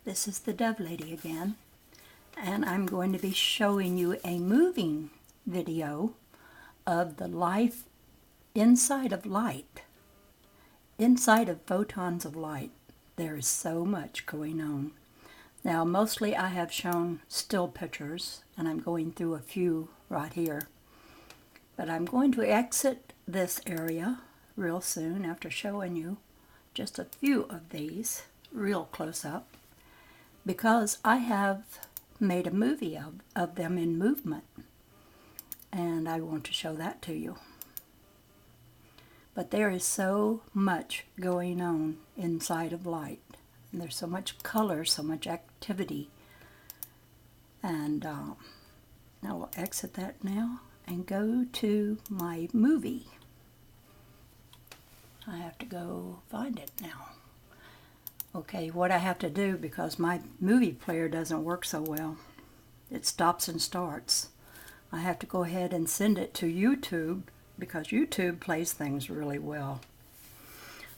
This is the Dove Lady again, and I'm going to be showing you a moving video of the life inside of light, inside of photons of light. There is so much going on. Now, mostly I have shown still pictures, and I'm going through a few right here. But I'm going to exit this area real soon after showing you just a few of these real close up, because I have made a movie of them in movement, and I want to show that to you. But there is so much going on inside of light, and there's so much color, so much activity. And now we'll exit that now and go to my movie. I have to go find it now. Okay, what I have to do, because my movie player doesn't work so well, it stops and starts. I have to go ahead and send it to YouTube, because YouTube plays things really well.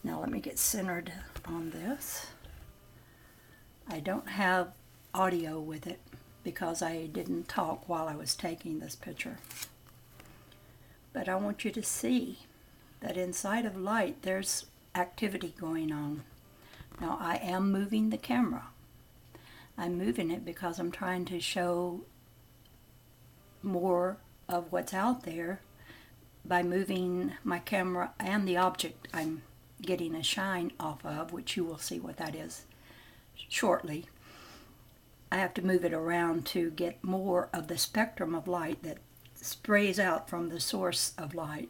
Now let me get centered on this. I don't have audio with it because I didn't talk while I was taking this picture. But I want you to see that inside of light there's activity going on. Now I am moving the camera. I'm moving it because I'm trying to show more of what's out there by moving my camera and the object I'm getting a shine off of, which you will see what that is shortly. I have to move it around to get more of the spectrum of light that sprays out from the source of light.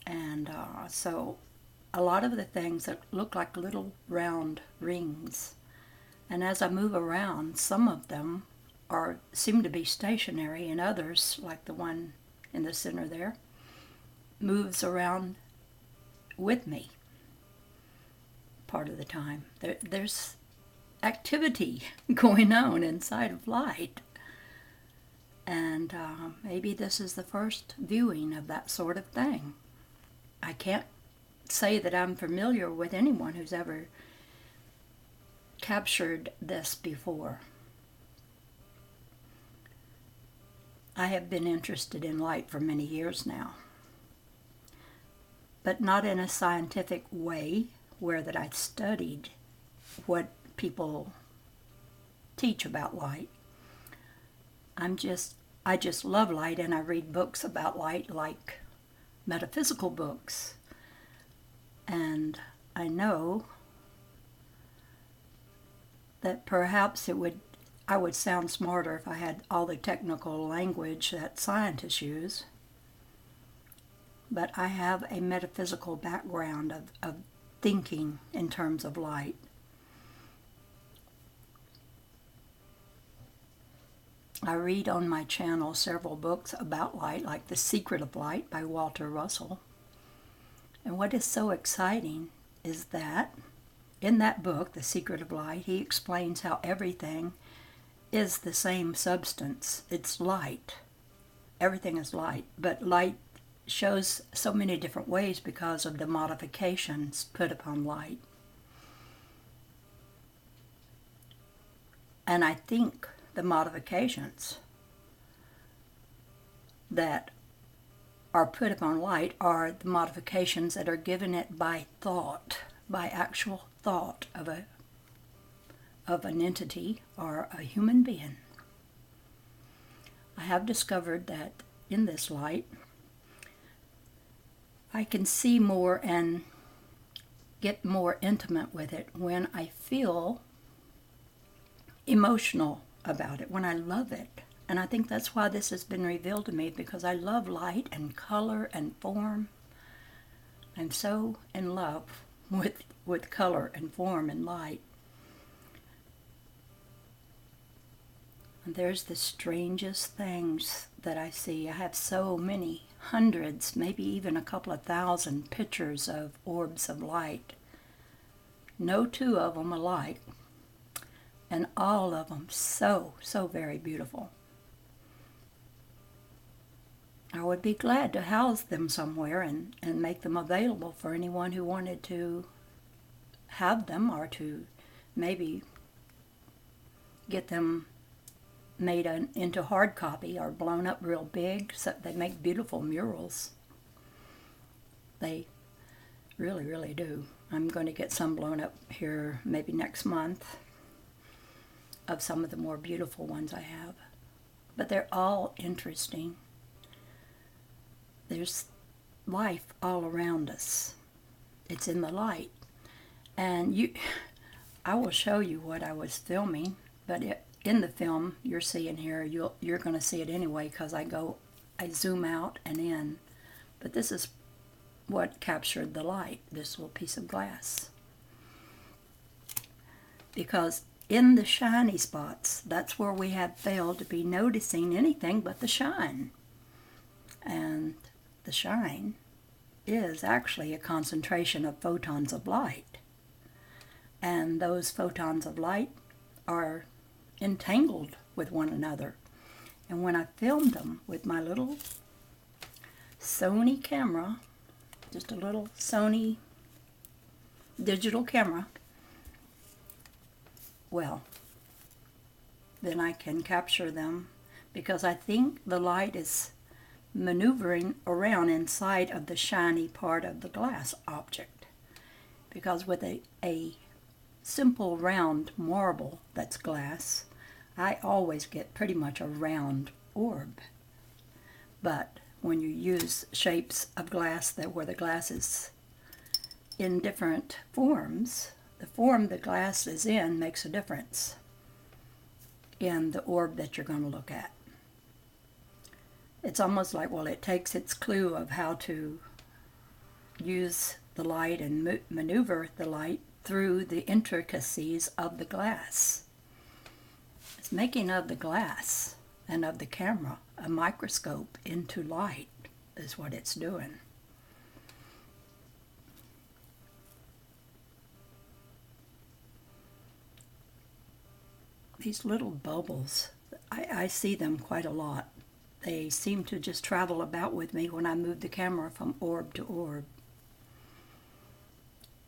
And so a lot of the things that look like little round rings, and as I move around, some of them seem to be stationary, and others, like the one in the center there, moves around with me part of the time. There's activity going on inside of light, and maybe this is the first viewing of that sort of thing. I can't say that I'm familiar with anyone who's ever captured this before. I have been interested in light for many years now, but not in a scientific way where that I've studied what people teach about light. I just love light, and I read books about light, like metaphysical books. And I know that perhaps I would sound smarter if I had all the technical language that scientists use. But I have a metaphysical background of thinking in terms of light. I read on my channel several books about light, like The Secret of Light by Walter Russell. And what is so exciting is that in that book, The Secret of Light, he explains how everything is the same substance. It's light. Everything is light, but light shows so many different ways because of the modifications put upon light. And I think the modifications that are put upon light are the modifications that are given it by thought, by actual thought of an entity or a human being. I have discovered that in this light, I can see more and get more intimate with it when I feel emotional about it, when I love it. And I think that's why this has been revealed to me, because I love light and color and form. I'm so in love with color and form and light. And there's the strangest things that I see. I have so many, hundreds, maybe even a couple of thousand pictures of orbs of light. No two of them alike, and all of them so very beautiful. I would be glad to house them somewhere and make them available for anyone who wanted to have them or to maybe get them made into hard copy or blown up real big. So they make beautiful murals. They really, really do. I'm going to get some blown up here maybe next month of some of the more beautiful ones I have. But they're all interesting. There's life all around us. It's in the light. And I will show you what I was filming, but in the film you're seeing here, you're going to see it anyway because I zoom out and in. But this is what captured the light, this little piece of glass. Because in the shiny spots, that's where we have failed to be noticing anything but the shine. And the shine is actually a concentration of photons of light. And those photons of light are entangled with one another. And when I filmed them with my little Sony camera, just a little Sony digital camera, well, then I can capture them because I think the light is maneuvering around inside of the shiny part of the glass object. Because with a simple round marble that's glass, I always get pretty much a round orb. But when you use shapes of glass where the glass is in different forms, the form the glass is in makes a difference in the orb that you're going to look at. It's almost like, well, it takes its clue of how to use the light and maneuver the light through the intricacies of the glass. It's making of the glass and of the camera a microscope into light is what it's doing. These little bubbles, I see them quite a lot. They seem to just travel about with me when I move the camera from orb to orb.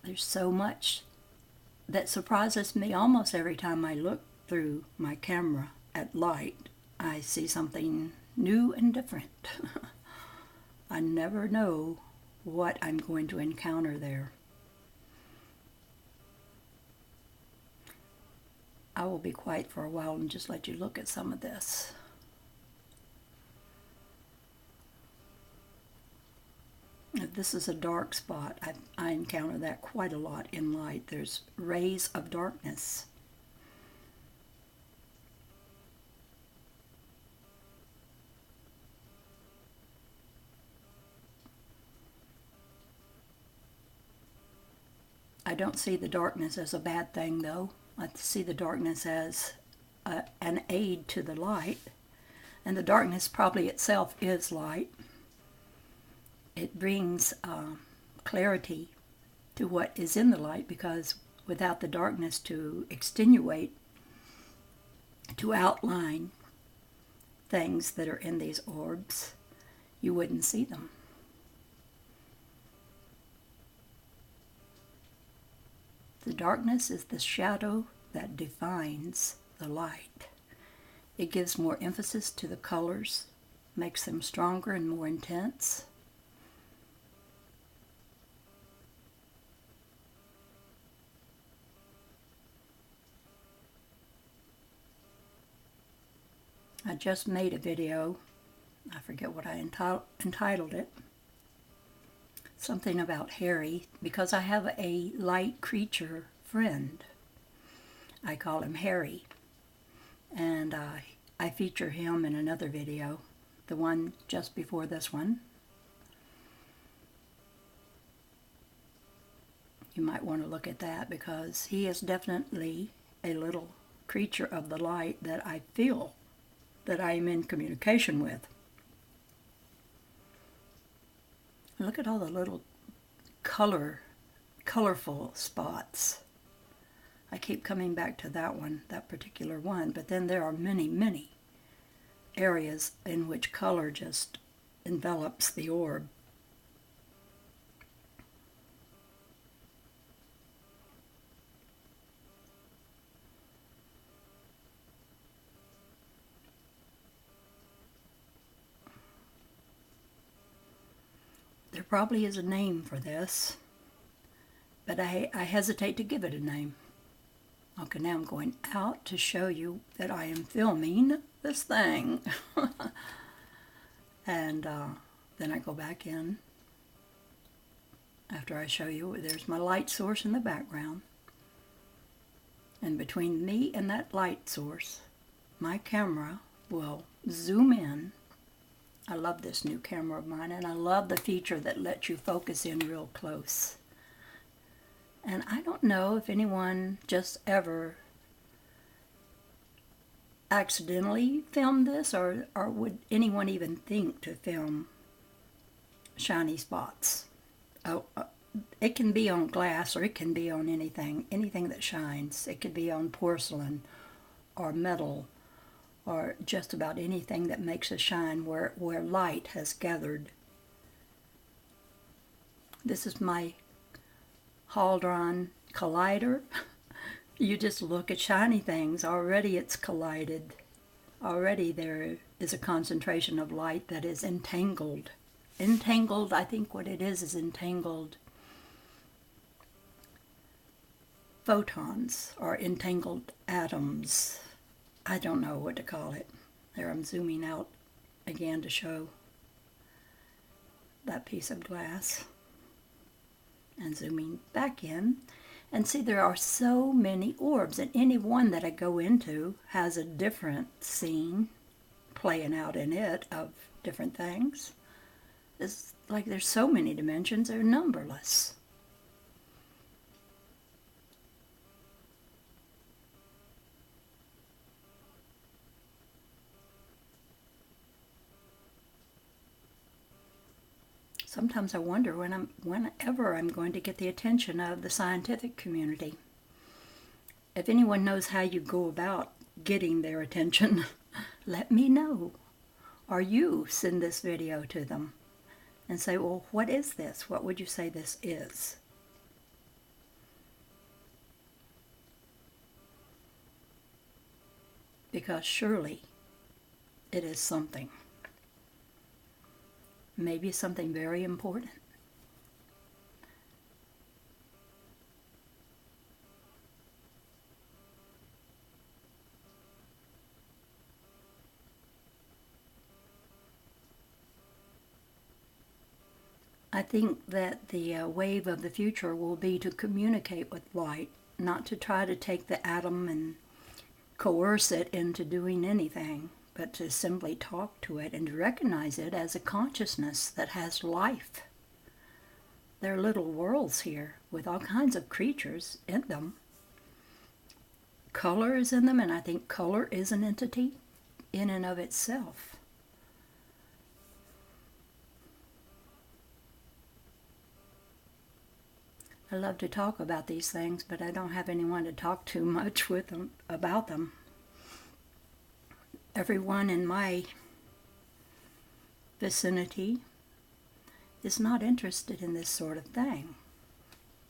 There's so much that surprises me almost every time I look through my camera at light. I see something new and different. I never know what I'm going to encounter there. I will be quiet for a while and just let you look at some of this. If this is a dark spot, I encounter that quite a lot in light. There's rays of darkness. I don't see the darkness as a bad thing, though. I see the darkness as an aid to the light. And the darkness probably itself is light. It brings clarity to what is in the light, because without the darkness to extenuate, to outline things that are in these orbs, you wouldn't see them. The darkness is the shadow that defines the light. It gives more emphasis to the colors, makes them stronger and more intense. I just made a video, I forget what I entitled it, something about Harry, because I have a light creature friend. I call him Harry, and I feature him in another video, the one just before this one. You might want to look at that, because he is definitely a little creature of the light that I feel that I am in communication with. Look at all the little colorful spots. I keep coming back to that one, that particular one, but then there are many, many areas in which color just envelops the orb. probably is a name for this, but I hesitate to give it a name. Okay, now I'm going out to show you that I am filming this thing. And then I go back in. After I show you, there's my light source in the background. And between me and that light source, my camera will zoom in. I love this new camera of mine, and I love the feature that lets you focus in real close. And I don't know if anyone just ever accidentally filmed this, or would anyone even think to film shiny spots. It can be on glass, or it can be on anything that shines. It could be on porcelain or metal, or just about anything that makes a shine where light has gathered. This is my Hadron Collider. You just look at shiny things, already it's collided. Already there is a concentration of light that is entangled. Entangled, I think what it is entangled photons, or entangled atoms. I don't know what to call it. There, I'm zooming out again to show that piece of glass. And zooming back in, and see there are so many orbs, and any one that I go into has a different scene playing out in it of different things. It's like there's so many dimensions, they're numberless. Sometimes I wonder whenever I'm going to get the attention of the scientific community. If anyone knows how you go about getting their attention, let me know. Or you send this video to them and say, well, what is this? What would you say this is? Because surely it is something. Maybe something very important. I think that the wave of the future will be to communicate with light, not to try to take the atom and coerce it into doing anything, but to simply talk to it and recognize it as a consciousness that has life. There are little worlds here with all kinds of creatures in them. Color is in them, and I think color is an entity in and of itself. I love to talk about these things, but I don't have anyone to talk to much with them about them. Everyone in my vicinity is not interested in this sort of thing.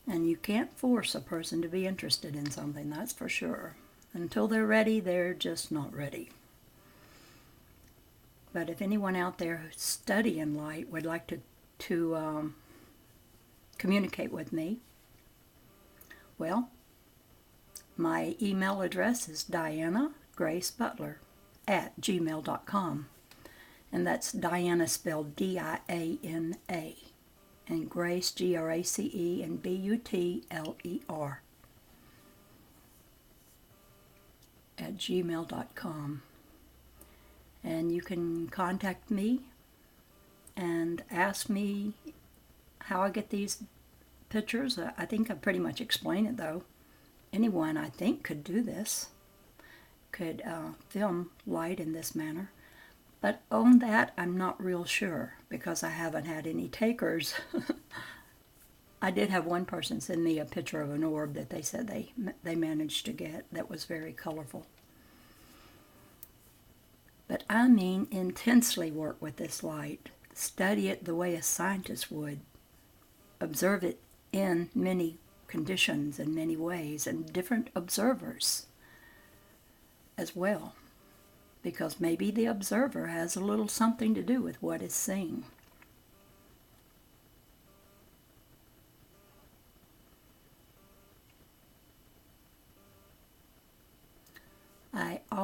And you can't force a person to be interested in something, that's for sure. Until they're ready, they're just not ready. But if anyone out there who's studying light would like to communicate with me, well, my email address is dianagracebutler@gmail.com, and that's Diana spelled D-I-A-N-A, and Grace, G-R-A-C-E, and B-U-T-L-E-R @gmail.com. And you can contact me and ask me how I get these pictures. I think I pretty much explained it, though. Anyone, I think, could do this, could film light in this manner. But on that, I'm not real sure, because I haven't had any takers. I did have one person send me a picture of an orb that they said they managed to get that was very colorful. But I mean intensely work with this light. Study it the way a scientist would. Observe it in many conditions and many ways, and different observers as well. Because maybe the observer has a little something to do with what is seen.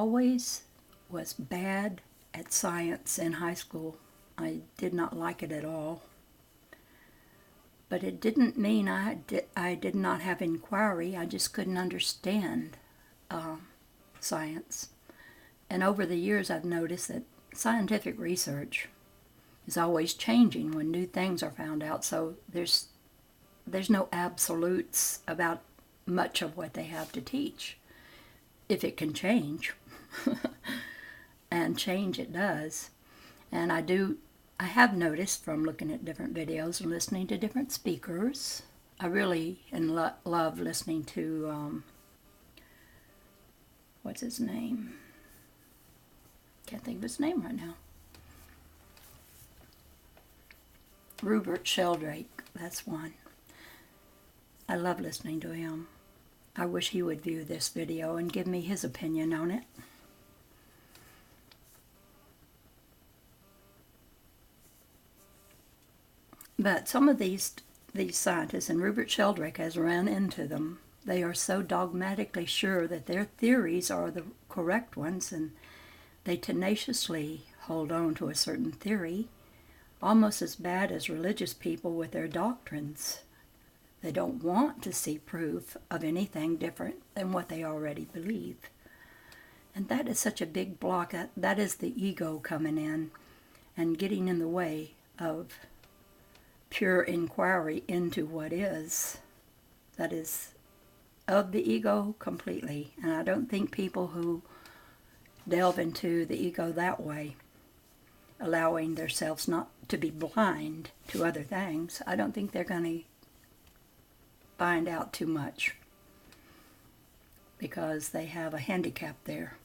always was bad at science in high school. I did not like it at all. But it didn't mean I did not have inquiry. I just couldn't understand science. And over the years, I've noticed that scientific research is always changing when new things are found out. So there's no absolutes about much of what they have to teach. If it can change, and change it does. And I have noticed from looking at different videos and listening to different speakers. I really love listening to, what's his name? Can't think of his name right now. Rupert Sheldrake, that's one. I love listening to him. I wish he would view this video and give me his opinion on it. But some of these scientists, and Rupert Sheldrake has run into them, they are so dogmatically sure that their theories are the correct ones, and they tenaciously hold on to a certain theory, almost as bad as religious people with their doctrines. They don't want to see proof of anything different than what they already believe. And that is such a big block. That is the ego coming in and getting in the way of pure inquiry into what is. That is of the ego completely. And I don't think people who delve into the ego that way, allowing themselves not to be blind to other things, I don't think they're going to find out too much, because they have a handicap there.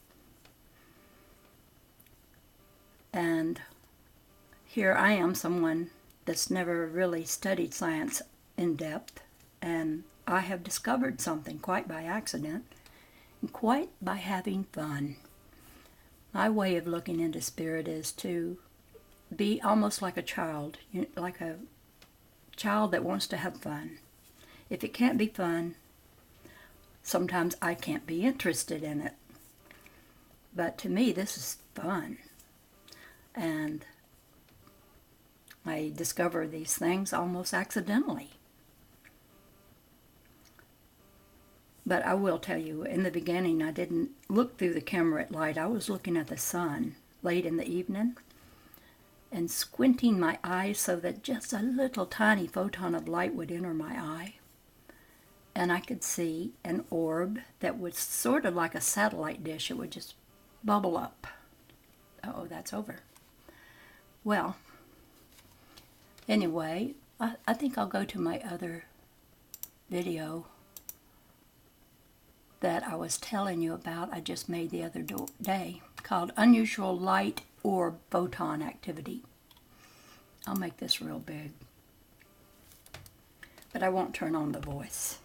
And here I am, someone that's never really studied science in depth, and I have discovered something quite by accident, and quite by having fun. My way of looking into spirit is to be almost like a child, like a child that wants to have fun. If it can't be fun, sometimes I can't be interested in it. But to me, this is fun. And I discover these things almost accidentally. But I will tell you, in the beginning, I didn't look through the camera at light. I was looking at the sun late in the evening and squinting my eyes so that just a little tiny photon of light would enter my eye. And I could see an orb that was sort of like a satellite dish. It would just bubble up. Uh-oh, that's over. Well, anyway, I think I'll go to my other video that I was telling you about. I just made the other day, called Unusual Light Orb Photon Activity. I'll make this real big, but I won't turn on the voice.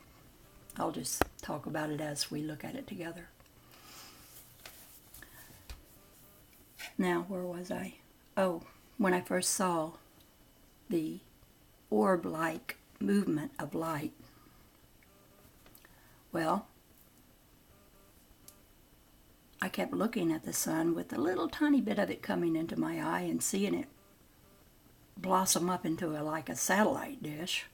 I'll just talk about it as we look at it together. Now, where was I? Oh, when I first saw the orb-like movement of light. Well, I kept looking at the sun with a little tiny bit of it coming into my eye and seeing it blossom up into like a satellite dish.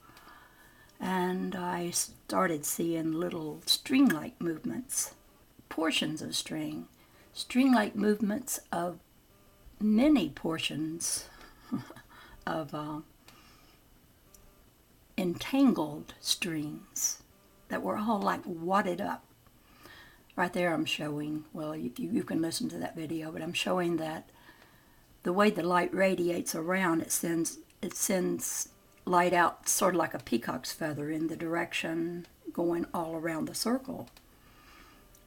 And I started seeing little string-like movements, portions of string-like movements of many portions of entangled strings that were all like wadded up. Right there I'm showing, well, you can listen to that video, but I'm showing that the way the light radiates around, it sends light out sort of like a peacock's feather in the direction going all around the circle.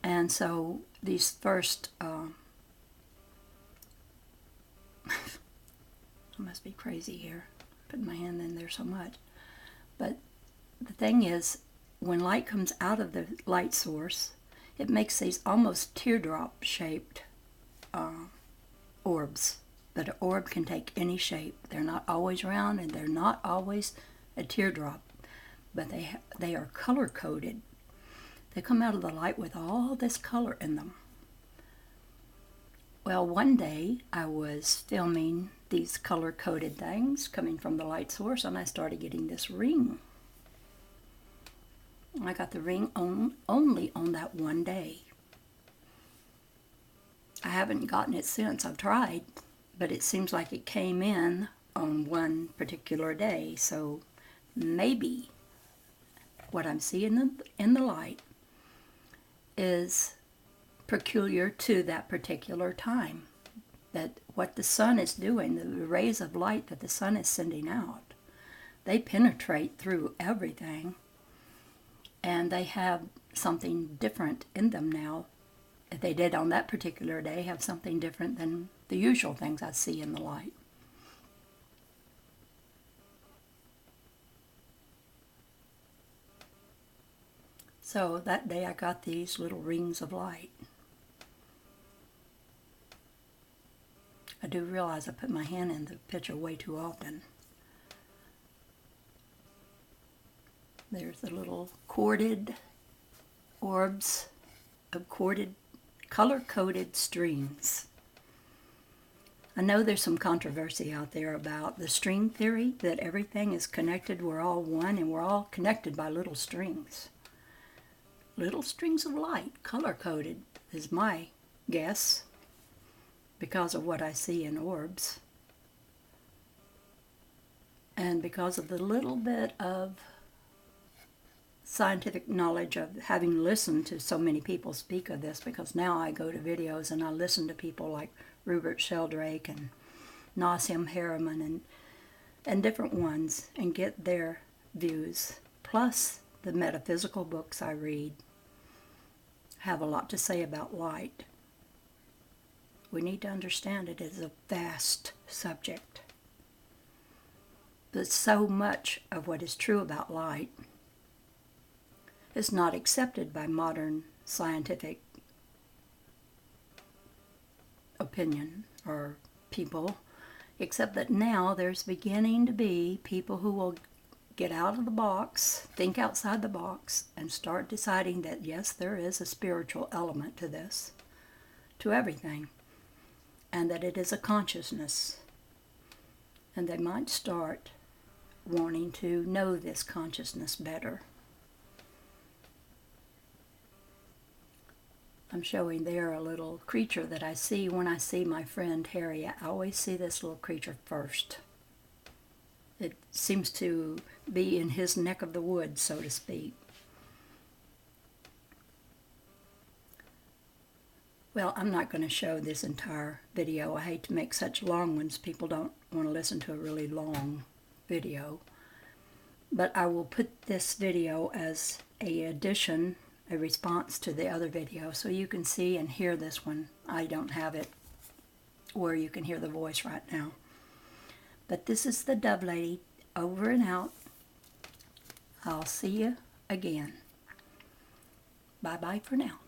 And so these first, I must be crazy here, putting my hand in there so much. But the thing is, when light comes out of the light source, it makes these almost teardrop-shaped orbs. But an orb can take any shape. They're not always round, and they're not always a teardrop. But they are color-coded. They come out of the light with all this color in them. Well, one day I was filming these color-coded things coming from the light source, and I started getting this ring. I got the ring only on that one day. I haven't gotten it since. I've tried, but it seems like it came in on one particular day. So maybe what I'm seeing in the light is peculiar to that particular time. That what the sun is doing, the rays of light that the sun is sending out, they penetrate through everything, and they have something different in them now. If they did on that particular day, have something different than the usual things I see in the light. So that day I got these little rings of light. I do realize I put my hand in the picture way too often. There's the little corded orbs of color-coded strings. I know there's some controversy out there about the string theory, that everything is connected, we're all one, and we're all connected by little strings. Little strings of light, color-coded, is my guess, because of what I see in orbs. And because of the little bit of scientific knowledge of having listened to so many people speak of this, because now I go to videos and I listen to people like Rupert Sheldrake and Nassim Harriman and different ones and get their views. Plus the metaphysical books I read have a lot to say about light. We need to understand it is a vast subject. But so much of what is true about light is not accepted by modern scientific opinion or people, except that now there's beginning to be people who will get out of the box, think outside the box, and start deciding that yes, there is a spiritual element to this, to everything, and that it is a consciousness. And they might start wanting to know this consciousness better. I'm showing there a little creature that I see when I see my friend Harry. I always see this little creature first. It seems to be in his neck of the woods, so to speak. Well, I'm not going to show this entire video. I hate to make such long ones. People don't want to listen to a really long video. But I will put this video as an addition, a response to the other video, so you can see and hear this one. I don't have it where you can hear the voice right now. But this is the Dove Lady, over and out. I'll see you again. Bye-bye for now.